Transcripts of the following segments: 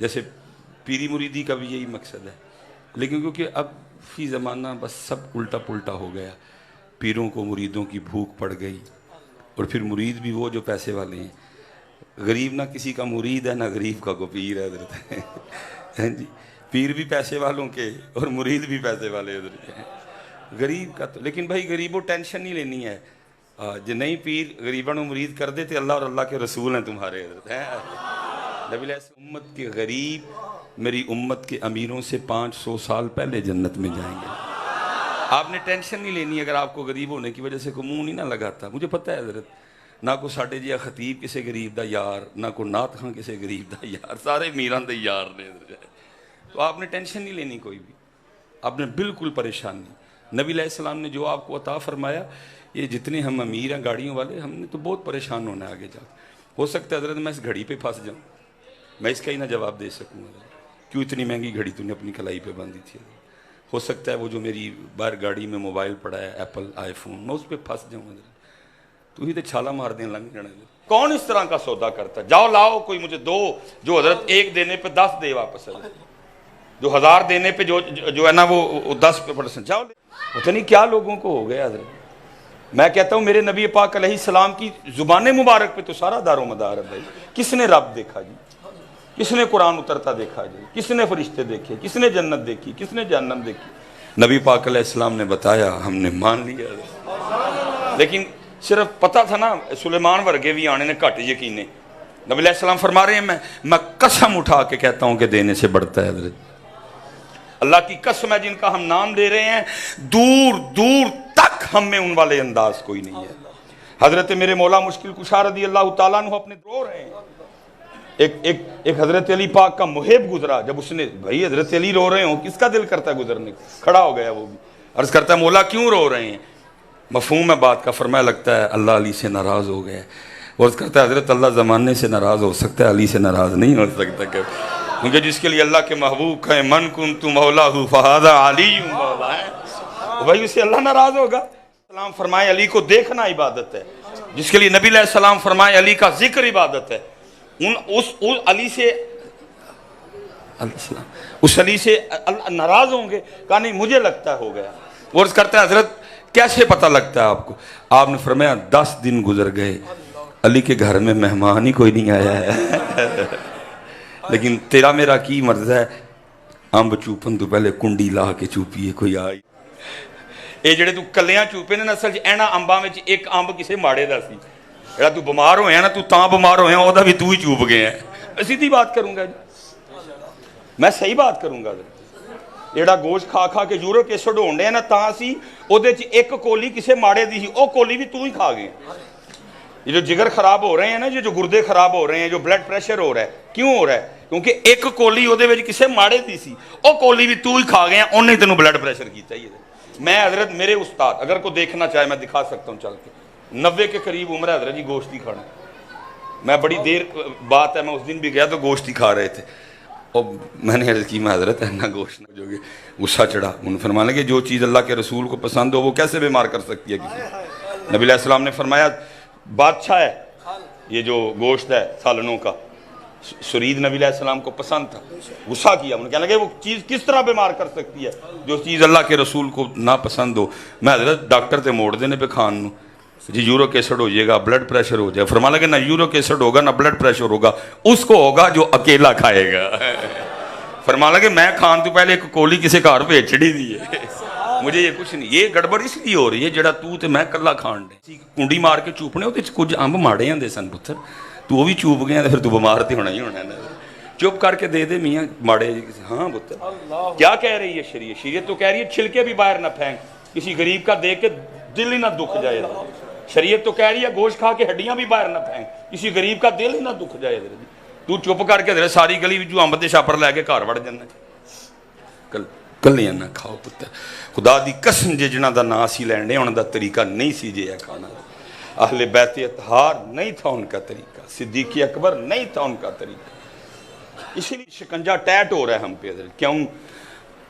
جیسے پیری مریدی کا بھی یہی مقصد ہے، لیکن کیونکہ اب فی زمانہ بس سب الٹا پلٹا ہو گیا، پیروں کو مریدوں کی بھوک پڑ گئی، اور پھر مرید بھی وہ جو پیسے والے ہیں، غریب نہ کسی کا مرید ہے نہ غریب کا کو پیر ہے حضرت جی، پیر بھی پیسے والوں کے اور مرید بھی پیسے والے حضرت ہیں، غریب کا تو لیکن بھائی غریبوں ٹینشن نہیں لینی ہے، جو نہیں پیر غریبوں نے مرید کر دیتے، اللہ اور اللہ کے رسول ہیں تمہارے حضرت ہیں، نبی علیہ السلام امت کے غریب میری امت کے امیروں سے 500 سال پہلے جنت میں جائیں گے۔ آپ نے ٹینشن نہیں لینی اگر آپ کو غریب ہونے کی وجہ سے کوئی منہ نہیں نہ لگاتا، مجھے پتہ ہے حضرت، نہ کو ساڈے جیا خطیب کسے غریب دا یار، نہ کو نعت خاں کسے غریب دا یار، سارے میران دے یار نے، تو آپ نے ٹینشن نہیں لینی کوئی بھی، آپ نے بالکل پریشان نہیں۔ نبی علیہ السلام نے جو آپ کو عطا فرمایا، یہ جتنے ہم امیر ہیں گاڑیوں والے، ہم نے تو بہت پریشان ہونا ہے آگے جا، ہو سکتا ہے حضرت میں اس گھڑی پہ پھنس جاؤں، میں اس کا ہی نہ جواب دے سکوں حضرت، کیوں اتنی مہنگی گھڑی تو نے اپنی کلائی پہ باندھی تھی، ہو سکتا ہے وہ جو میری باہر گاڑی میں موبائل پڑا ہے ایپل آئی فون، میں اس پہ پھنس جاؤں حضرت، تو ہی تو چھالا مار دیں لنگ جانا حضرت۔ کون اس طرح کا سودا کرتا ہے؟ جاؤ لاؤ کوئی مجھے دو، جو حضرت 1 دینے پہ 10 دے واپس ہے، جو 1000 دینے پہ جو ہے نا وہ 10%، جاؤ لے، پتہ نہیں کیا لوگوں کو ہو گیا حضرت۔ میں کہتا ہوں میرے نبی پاک علیہ السلام کی زبان مبارک پہ تو سارا دار و مدار ہے بھائی، کس نے رب دیکھا جی، کس نے قرآن اترتا دیکھا جی، کس نے فرشتے دیکھے، کس نے جنت دیکھی، کس نے جہنم دیکھی؟ نبی پاک علیہ السلام نے بتایا، ہم نے مان لیا، لیکن صرف پتہ تھا نا سلیمان ورگے بھی آنے نے گھٹ یقینے۔ نبی علیہ السلام فرما رہے ہیں میں قسم اٹھا کے کہتا ہوں کہ دینے سے بڑھتا ہے حضرت، اللہ کی قسم ہے جن کا ہم نام لے رہے ہیں، دور دور تک ہم میں ان والے انداز کوئی نہیں ہے۔ حضرت میرے مولا مشکل کشا رضی اللہ تعالیٰ عنہ اپنے رو رہے ہیں، ایک حضرت علی پاک کا محب گزرا، جب اس نے بھائی حضرت علی رو رہے ہوں کس کا دل کرتا ہے گزرنے کو، کھڑا ہو گیا وہ بھی، عرض کرتا ہے مولا کیوں رو رہے ہیں؟ مفہوم ہے بات کا، فرمایا لگتا ہے اللہ علی سے ناراض ہو گئے، عرض کرتا ہے حضرت اللہ زمانے سے ناراض ہو سکتا ہے، علی سے ناراض نہیں ہو سکتا، کہ کیونکہ جس کے لیے اللہ کے محبوب کہیں من کنت مولاہ فہذا علی مولا ہے، بھائی اسے اللہ ناراض ہوگا؟ السلام فرمائے علی کو دیکھنا عبادت ہے، جس کے لیے نبی علیہ السلام فرمائے علی کا ذکر عبادت ہے، اس علی سے اس علی سے ناراض ہوں گے؟ کہا نہیں مجھے لگتا ہے ہو گیا۔ وہ عرض کرتا ہے حضرت کیسے پتہ لگتا ہے آپ کو؟ آپ نے فرمایا 10 دن گزر گئے علی کے گھر میں مہمان ہی کوئی نہیں آیا ہے لیکن تیرا میرا کی مرض ہے، امب چوپن تو پہلے کنڈی لا کے چوپیے کوئی آئی، اے جڑے تو کلیاں چوپے نے نسل اینا امباں میں ایک امب کسے ماڑے دا سی، جڑا تو بمار ہویا نا، تو تاں بمار ہویا او دا بھی تو ہی چوپ گئے ہیں، سیدھی بات کروں گا جی، میں صحیح بات کروں گا، جڑا گوشت کھا کھا کے یورک ایسڈ ہونڈے ہیں نا تاں سی او دے چ ایک کولی کسے ماڑے دی ہی، او کولی بھی تو ہی کھا گئے۔ یہ جو جگر خراب ہو رہے ہیں نا، جو گردے خراب ہو رہے ہیں، جو بلڈ پریشر ہو رہا ہے، کیوں ہو رہا ہے؟ کیونکہ ایک کولی او دے وچ کسے ماڑے دی سی، او کولی بھی تو ہی کھا گئے ہیں، انہوں نے تینوں بلڈ پریشر کی چاہیے۔ میں حضرت میرے استاد اگر کو دیکھنا چاہے میں دکھا سکتا ہوں چل کے، 90 کے قریب عمر ہے حضرت جی، گوشت ہی کھانا، میں بڑی دیر بات ہے میں اس دن بھی گیا تو گوشت ہی کھا رہے تھے، اور میں نے عرض کی میں حضرت اینا گوشت نہ جو کہ غصہ چڑھا، انہوں نے فرمایا کہ جو چیز اللہ کے رسول کو پسند ہو وہ کیسے بیمار کر سکتی ہے کسی؟ نبی علیہ السلام نے فرمایا بادشاہ ہے یہ جو گوشت ہے سالنوں کا، سرید نبی علیہ السلام کو پسند تھا، غصہ کیا، انہوں نے کہنے لگے وہ چیز کس طرح بیمار کر سکتی ہے جو چیز اللہ کے رسول کو ناپسند ہو؟ میں حضرت ڈاکٹر تے موڑ دینے پہ کھان نو جی یورک ایسڈ ہو جائے گا، بلڈ پریشر ہو جائے، فرما لگے نہ یورک ایسڈ ہوگا نہ بلڈ پریشر ہوگا، اس کو ہوگا جو اکیلا کھائے گا فرما لگے میں کھان تو پہلے ایک کولی کسی گھر پہ چڑھی دی ہے، مجھے یہ کچھ نہیں، یہ گڑبڑ اس لیے ہو رہی ہے جڑا تو تے میں کلا کھان دے کنڈی مار کے چوپنے ہوتے کچھ امب ماڑے ہیں دے سن پتر، تو وہ بھی چوپ گئے پھر تو بمار تے ہونا ہی ہونا ہے، چپ کر کے دے دے میاں ماڑے، ہاں پتر کیا کہہ رہی ہے شریعت؟ شریعت تو کہہ رہی ہے چھلکے بھی باہر نہ پھینک، کسی غریب کا دیکھ کے دل ہی نہ دکھ جائے، شریعت تو کہہ رہی ہے گوشت کھا کے ہڈیاں بھی باہر نہ پھینک، کسی غریب کا دل ہی نہ دکھ جائے، تو چپ کر کے ساری گلی جو امب دے چھاپر لے کے گھر وڑ جانا، کلیاں نہ کھاؤ پتر، خدا دی قسم جے جنہاں دا نا سی لینڈے انہاں دا طریقہ نہیں سی جے کھانا، اہل بیت اطہار نہیں تھا ان کا طریقہ، صدیق اکبر نہیں تھا ان کا طریقہ، اسی لیے شکنجہ ٹیٹ ہو رہا ہے ہم پہ حضرت، کیوں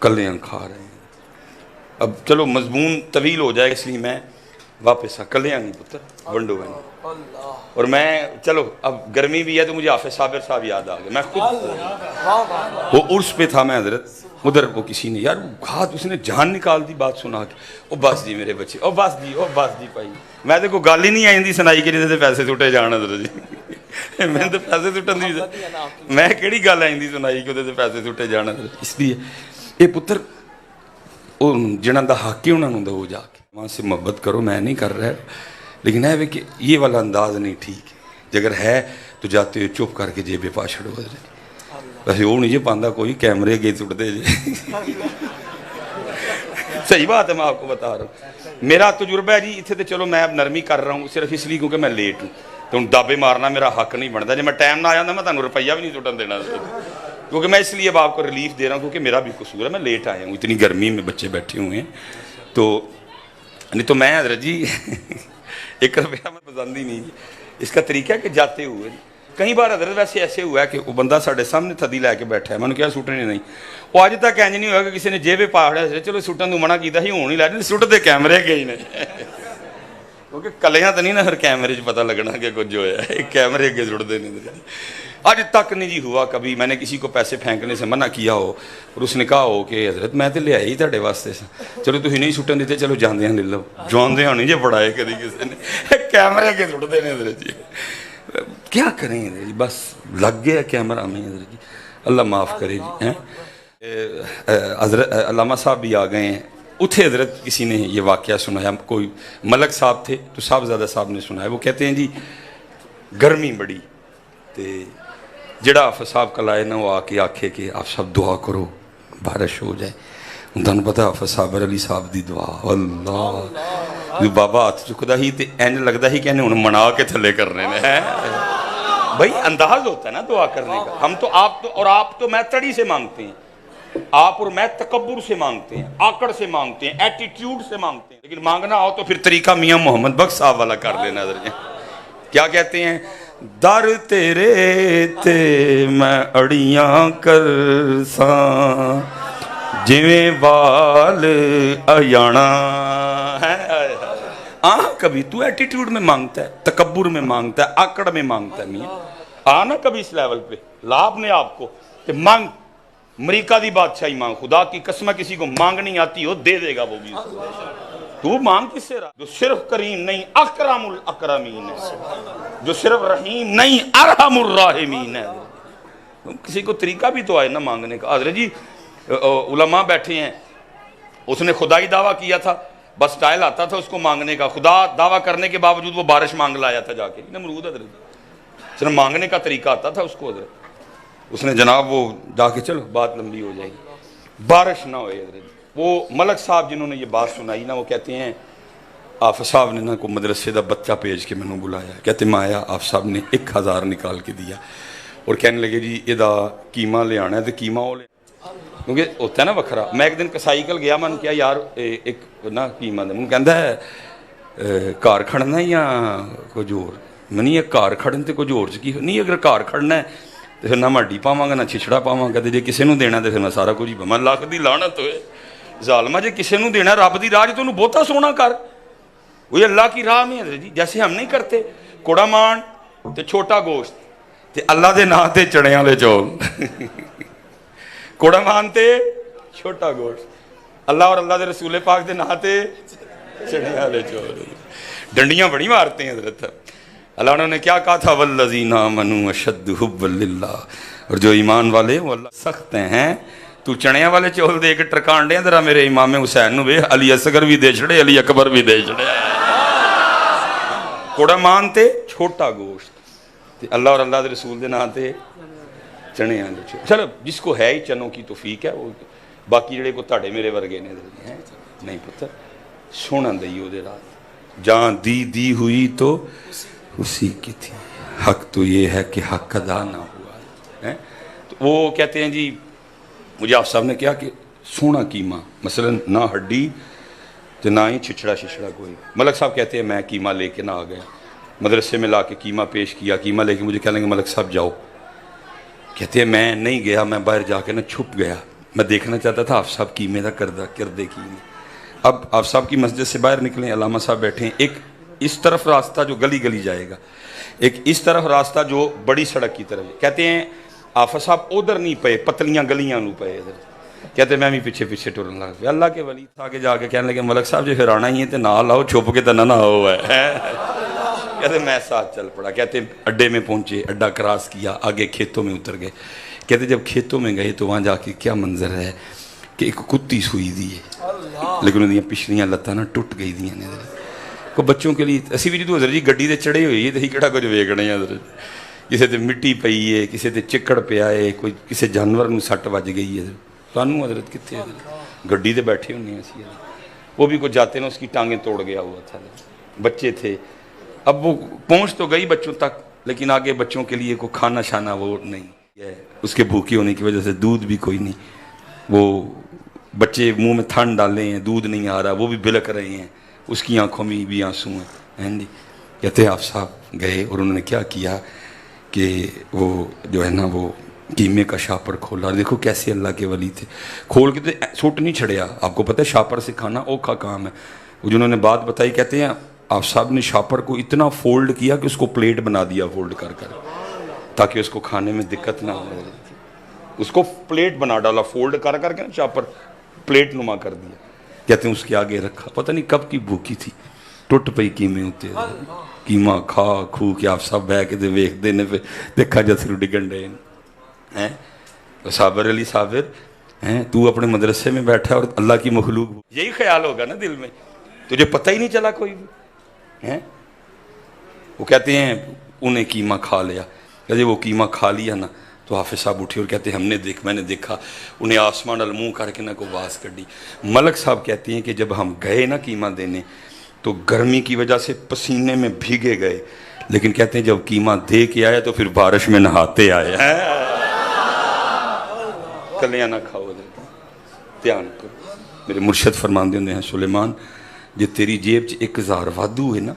کلیاں کھا رہے ہیں۔ اب چلو مضمون طویل ہو جائے اس لیے میں واپس آ کلیاں نہیں پتر ونڈو بن. اور میں چلو اب گرمی بھی ہے تو مجھے حافظ صابر صاحب یاد آ گئے. میں خود وہ عرس پہ تھا میں حضرت, ادھر وہ کسی نے یار ہاتھ اس نے جان نکال دی بات سنا کے. او بس جی میرے بچے, او بس جی بھائی. میں تو کوئی گل ہی نہیں آئی سنائی کہ جیسے پیسے سٹے جان حضرت جی. میں تو پیسے سٹن دی میں کہڑی گل آئی سنائی کہ وہ پیسے سٹے جان حضرت. اس لیے یہ پتر جنہوں کا حق ہے انہوں نے دو جا کے وہاں سے محبت کرو. میں نہیں کر رہا, لیکن ہے کہ یہ والا انداز نہیں ٹھیک ہے. اگر ہے تو جاتے ہوئے چپ کر کے جیبے پا چھڑو حضرت. ویسے وہ نہیں جی پاندہ کوئی کیمرے گئے سٹتے جی. صحیح بات ہے, میں آپ کو بتا رہا ہوں. میرا تجربہ ہے جی اتنے تو چلو میں اب نرمی کر رہا ہوں صرف اس لیے کیونکہ میں لیٹ ہوں. تو ہوں دابے مارنا میرا حق نہیں بنتا. جب میں ٹائم نہ آیا میں تمہیں روپیہ بھی نہیں سٹن دینا, کیونکہ میں اس لیے اب آپ کو ریلیف دے رہا ہوں کیونکہ میرا بھی قصور ہے. میں لیٹ آیا ہوں, اتنی گرمی میں بچے بیٹھے ہوئے ہیں. تو نہیں تو میں حضرت جی 1 روپیہ میں پسند ہی نہیں. اس کا طریقہ ہے کہ جاتے ہوئے کئی بار حضرت ویسے ایسے ہوا ہے کہ وہ بندہ ساڑھے سامنے تھدی لے کے بیٹھا ہے, میں نے کیا سٹنے نہیں. وہ اج تک انج نہیں ہوا کہ کسی نے جیبے پاڑیا چلو سٹن تو منع کیتا ہی ہون ہی لے سٹتے کیمرے گئی نے. کیونکہ کلیاں تو نہیں نا پھر کیمرے پتہ لگنا کہ کچھ جو ہے کیمرے اگے سٹتے نہیں. آج تک نہیں جی ہوا کبھی میں نے کسی کو پیسے پھینکنے سے منع کیا ہو اور اس نے کہا ہو کہ حضرت میں تو لے آئی تھوڑے واسطے سے, چلو تھی نہیں سٹن دیتے, چلو جاندے ہیں لے لو. جاندے نہیں جی بڑھائے کدی کسی نے کیمرے اگے سٹتے ہیں حضرت جی. کیا کریں حضرت جی, بس لگ گیا کیمرہ میں حضرت جی. اللہ معاف کرے جی. حضرت علامہ صاحب بھی آ گئے ہیں. اتھے حضرت کسی نے یہ واقعہ سنایا, کوئی ملک صاحب تھے تو صاحبزادہ صاحب نے سنایا. وہ کہتے ہیں جی گرمی بڑی تے جڑا حافظ صاحب کل آئے نا وہ آ کے آکھے کہ آپ سب دعا کرو بارش ہو جائے. تمہیں پتا حافظ صاحب علی صاحب دی دعا اللہ بابا ہاتھ چکتا ہی تے اینج لگتا ہی کہ انہیں منا کے تھلے کرنے میں بھائی انداز ہوتا ہے نا دعا کرنے کا. ہم تو آپ تو میں تڑی سے مانگتے ہیں, آپ اور میں تکبر سے مانگتے ہیں, آکڑ سے مانگتے ہیں, ایٹیٹیوڈ سے مانگتے ہیں. لیکن مانگنا ہو تو پھر طریقہ میاں محمد بخش صاحب والا کر لینا. کیا کہتے ہیں, در تیرے تے میں اڑیاں کرساں جویں وال ایانا ہے. کبھی تو ایٹیٹیوڈ میں مانگتا ہے, تکبر میں مانگتا ہے, آکڑ میں مانگتا ہے. میاں آنا کبھی اس لیول پہ لا اپنے آپ کو کہ مانگ. امریکہ دی بادشاہی مانگ, خدا کی قسم کسی کو مانگنی آتی ہو دے دے گا وہ بھی. تو مانگ کس سے رہا جو صرف کریم نہیں اکرم الاکرمین ہے, جو صرف رحیم نہیں ارحم الراحمین ہے. کسی کو طریقہ بھی تو آئے نا مانگنے کا. حضرت جی علماء بیٹھے ہیں, اس نے خدائی دعویٰ کیا تھا, بس ٹائل آتا تھا اس کو مانگنے کا. خدا دعویٰ کرنے کے باوجود وہ بارش مانگ لایا تھا جا کے نمرود. حضرت صرف مانگنے کا طریقہ آتا تھا اس کو. حضرت اس نے جناب وہ جا کے چلو بات لمبی ہو جائے گی, بارش نہ ہوئے. حضرت وہ ملک صاحب جنہوں نے یہ بات سنائی نا, وہ کہتے ہیں حافظ صاحب نے نا کو مدرسے دا بچہ بھیج کے میں نے بلایا. کہتے میں آیا, حافظ صاحب نے 1000 نکال کے دیا اور کہنے لگے جی یہ قیمہ لے آنا ہے. تو قیمہ وہ لے کیونکہ ہوتا ہے نا وکھرا. میں ایک دن کسائی کل گیا, میں نے کیا یار ایک نا قیمہ دے. من کہندا ہے کار کھڑنا یا کچھ اور. میں نہیں کار کھڑن تے کچھ اور کی نہیں, اگر کار کھڑنا ہے تو پھر نہ ماڈی پاواں گا نہ چھچڑا پاواں گا. جے کسی نو دینا تو پھر میں سارا کچھ ہی پاواں. لاکھ دی لعنت ہوئے ظالمہ, جے کسی نو دینا رب دی راہ تو انہوں بہتا سونا کر. وہی اللہ کی راہ میں حضرت جی جیسے ہم نہیں کرتے کوڑا مان تے چھوٹا گوشت تے اللہ دے نا تے چڑیاں لے چول. کوڑا مان تے چھوٹا گوشت اللہ اور اللہ دے رسول پاک دے نا تے چڑیاں لے چول. ڈنڈیاں بڑی مارتے ہیں حضرت. اللہ نے کیا کہا تھا والذین آمنوا اشد حبا للہ, اور جو ایمان والے وہ اللہ سخت ہیں. تو چڑیاں والے چول دے کے ٹرکان دے ذرا میرے امام حسین نو وے, علی اصغر بھی دے چھڑے, علی اکبر بھی دے چھڑے. کوڑا مان تے چھوٹا گوشت اللہ اور اللہ دے رسول دے نا تے چڑیاں دے چول. چلو جس کو ہے ہی چنوں کی توفیق ہے, وہ باقی جڑے کو تاڑے میرے ورگے نے نہیں پتر سونا دئی وہ دے رات جان دی ہوئی تو اسی کی تھی. حق تو یہ ہے کہ حق ادا نہ ہوا. تو وہ کہتے ہیں جی مجھے آپ صاحب نے کیا کہ سونا قیمہ مثلا نہ ہڈی تو نہ ہی چھچڑا شچڑا کوئی. ملک صاحب کہتے ہیں میں قیمہ لے کے نہ آ گیا, مدرسے میں لا کے قیمہ پیش کیا, قیمہ لے کے مجھے کہنے لگے ملک صاحب جاؤ. کہتے ہیں میں نہیں گیا, میں باہر جا کے نا چھپ گیا. میں دیکھنا چاہتا تھا آپ صاحب قیمے دا کردے کی نہیں. اب آپ صاحب کی مسجد سے باہر نکلیں، علامہ صاحب بیٹھے ہیں، ایک اس طرف راستہ جو گلی گلی جائے گا، ایک اس طرف راستہ جو بڑی سڑک کی طرف، کہتے ہیں آفت صاحب ادھر نہیں پے، پتلیاں گلیاں نو پے ادھر، کہتے ہیں میں بھی پیچھے پیچھے ٹرن لگ پیا۔ اللہ کے ولی آگے جا کے کہنے لگے ملک صاحب جی پھر آنا ہی ہے تو نہ لاؤ، چھپ کے تو نہ ہو ہے۔ کہتے میں ساتھ چل پڑا، کہتے اڈے میں پہنچے، اڈا کراس کیا، آگے کھیتوں میں اتر گئے۔ کہتے جب کھیتوں میں گئے تو وہاں جا کے کیا منظر ہے کہ ایک کتی سوئی دی ہے، لیکن انہیں پچھلیاں لتاں نہ ٹوٹ گئی دیاں نے۔ کو بچوں کے لیے اسی بھی تو حضرت جی گڈی تے چڑھے ہوئی ہے تو ہی کہڑا کچھ ویکھنے ہیں حضرت، کسی تے مٹی پئی ہے، کسی تے چکڑ پیا ہے، کوئی کسی جانور نو سٹ وج گئی ہے، سانوں حضرت کتنے حضرت گڈی تے بیٹھے ہونے ہیں اسی حضرت، وہ بھی کوئی جاتے نا اس کی ٹانگیں توڑ گیا ہوا تھا، بچے تھے۔ اب وہ پہنچ تو گئی بچوں تک، لیکن آگے بچوں کے لیے کوئی کھانا شانا وہ نہیں ہے، اس کے بھوکے ہونے کی وجہ سے دودھ بھی کوئی نہیں، وہ بچے منہ میں تھن ڈالے ہیں، دودھ نہیں آ رہا، وہ بھی بلک رہے ہیں، اس کی آنکھوں میں بھی آنسو ہیں جی۔ کہتے ہیں آپ صاحب گئے اور انہوں نے کیا کیا کہ وہ جو ہے نا وہ قیمے کا شاپر کھولا، دیکھو کیسے اللہ کے ولی تھے، کھول کے تو سوٹ نہیں چھڑیا۔ آپ کو پتہ ہے شاپر سے کھانا اوکھا کام ہے، وہ جنہوں نے بات بتائی کہتے ہیں آپ صاحب نے شاپر کو اتنا فولڈ کیا کہ اس کو پلیٹ بنا دیا فولڈ کر کر، تاکہ اس کو کھانے میں دقت نہ ہو، اس کو پلیٹ بنا ڈالا فولڈ کر کر کے نا، شاپر پلیٹ نما کر دیا۔ کہتے ہیں اس کے آگے رکھا، پتہ نہیں کب کی بھوکی تھی، ٹوٹ پئی قیمے ہوتے قیمہ کھا کھو کے آپ سب بہ کے ویخ دینے پہ دیکھا جسرو ڈگن ڈے ہیں صابر علی صابر ہیں، تو اپنے مدرسے میں بیٹھا اور اللہ کی مخلوق، یہی خیال ہوگا نا دل میں، تجھے پتہ ہی نہیں چلا کوئی بھی ہیں۔ وہ کہتے ہیں انہیں قیمہ کھا لیا، کہتے وہ قیمہ کھا لیا نا تو حافظ صاحب اٹھے اور کہتے ہیں میں نے دیکھا انہیں آسمان الموں کر کے نہ کو باز کر دی۔ ملک صاحب کہتے ہیں کہ جب ہم گئے نا قیمہ دینے تو گرمی کی وجہ سے پسینے میں بھیگے گئے، لیکن کہتے ہیں جب قیمہ دے کے آیا تو پھر بارش میں نہاتے آئے۔ کلیاں نہ کھاؤ، دھیان کرو، میرے مرشد فرماندے ہوندے ہیں سلیمان جے تیری جیب چ 1000 وادو ہے نا،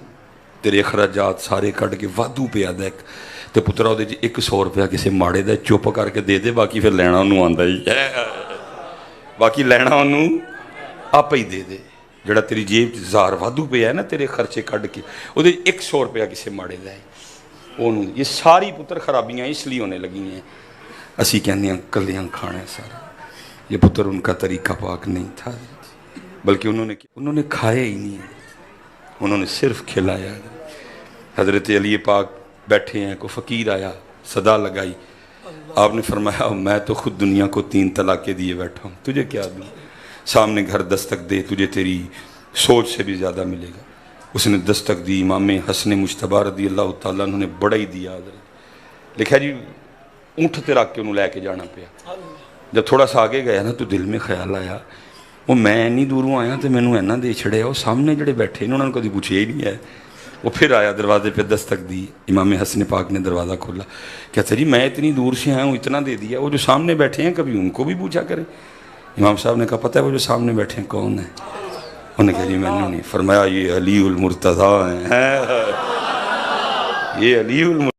تیرے اخراجات سارے کٹ کے وادو پہ آدھا ایک تے پترا وہ 100 روپیہ کسی ماڑے دا چپ کر کے دے دے، باقی پھر لینا انہوں آندا ہی باقی لینا انہوں آپ ہی دے دے۔ جڑا تیری جیب 1000 وادو پہ ہے نا تیرے خرچے کٹ کے، وہ 100 روپیہ کسی ماڑے دا ہے، یہ ساری پتر خرابیاں اس لیے ہونے لگی ہیں۔ اسی کہنے ہیں کلیاں کھانا ہے سارا، یہ پتر ان کا طریقہ پاک نہیں تھا، بلکہ انہوں نے کھائے ہی نہیں، انہوں نے صرف کھلایا۔ حضرت علی پاک بیٹھے ہیں، کو فقیر آیا، صدا لگائی، آپ نے فرمایا میں تو خود دنیا کو 3 طلاقیں دیے بیٹھا ہوں، تجھے کیا دوں؟ سامنے گھر دستک دے، تجھے تیری سوچ سے بھی زیادہ ملے گا۔ اس نے دستک دی، امام حسن مجتبی رضی اللہ تعالیٰ انہوں نے بڑا ہی دیا۔ لکھا جی اونٹ تے رکھ کے انہوں لے کے جانا پیا۔ جب تھوڑا سا آگے گیا نا تو دل میں خیال آیا وہ میں اینی دوروں آیا تو مینوں اینا دے چھڑے، وہ سامنے جڑے بیٹھے انہوں نے کبھی پوچھے ہی نہیں ہے۔ وہ پھر آیا، دروازے پہ دستک دی، امام حسن پاک نے دروازہ کھولا، کہتا جی میں اتنی دور سے آیا ہوں اتنا دے دیا، وہ جو سامنے بیٹھے ہیں کبھی ان کو بھی پوچھا کریں۔ امام صاحب نے کہا پتہ ہے وہ جو سامنے بیٹھے ہیں کون ہیں؟ انہوں نے کہا جی میں نے نہیں۔ فرمایا یہ علی المرتضیٰ ہیں، یہ علی المرتضیٰ